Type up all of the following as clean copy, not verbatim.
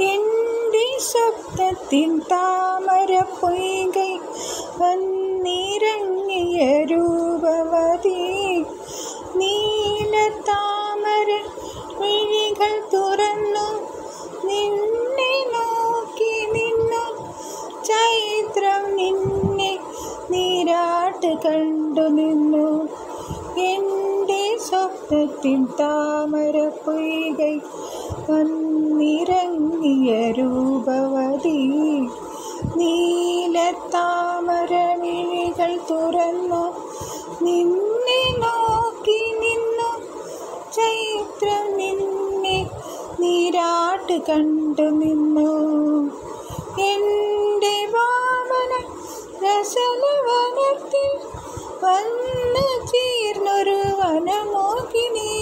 എൻ്റെ സ്വപ്നത്തിൻ താമര പൊയ്കൈ വന്നിറങ്ങിയ രൂപവതി നീലത്താമര മിഴികൾ തുറന്നു നിന്നെ നോക്കി നിന്നു ചൈത്രം നിന്നെ നീരാട്ട് കണ്ടു നിന്നു എൻ്റെ സ്വപ്നത്തിൻ താമര പൊയ്കൈ വന്നിറങ്ങിയ രൂപവതി നീലത്താമര മിഴികൾ തുറന്നു നിന്നെ നോക്കി നിന്നു ചൈത്രം നിന്നെ നീരാട്ട് കണ്ടു നിന്നു എൻ്റെ വാമന രസലവനത്തിൽ വന്നു ചേർന്നൊരു വനമോഹിനി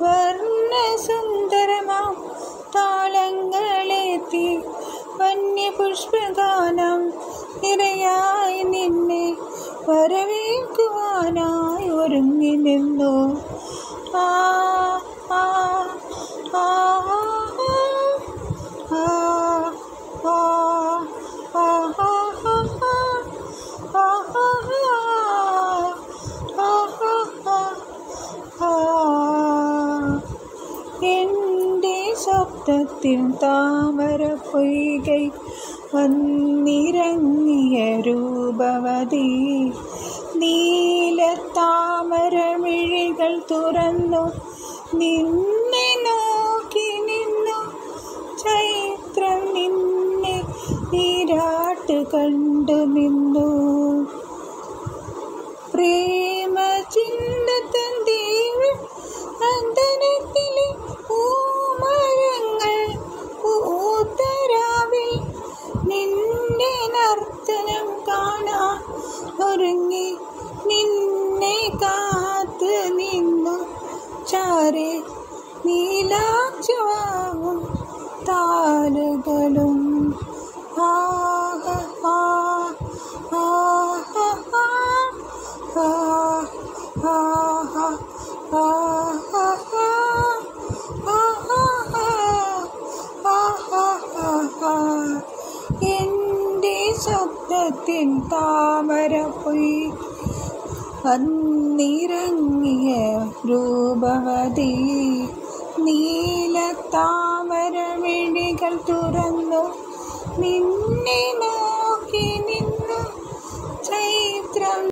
വർണ്ണസുന്ദരമാം താളങ്ങളെത്തി വന്യപുഷ്പഗാനം നിറയായി നിന്നെ വരവേൽക്കുവാനായി ഒരുങ്ങി നിന്നു ആ ആ ആ എൻ്റെ സ്വപ്നത്തിൽ താമര പൊയ്കൈ വന്നിറങ്ങിയ രൂപവതി നീലത്താമര മിഴികൾ തുറന്നു നിന്നെ നോക്കി നിന്നു ചൈത്രം നിന്നെ നീരാട്ട് കണ്ടു നിന്നു പ്രേമ ചിന്തതൻ ദേവി അന്തനത്തിലെ പൂമരങ്ങൾ പൂത്തരാവിൽ നിന്റെ നർത്തനം കാണാൻ ഒരുങ്ങി നിന്നെ കാത്ത് നിന്നു ചാരെ നീലാക്ഷവാവും താലുകളും എൻ്റെ സ്വപ്നത്തിൻ താമര പൊയ് വന്നിറങ്ങിയ രൂപവതി നീലത്താമര മിഴികൾ തുറന്നു നിന്നെ നോക്കി നിന്നു ചൈത്രം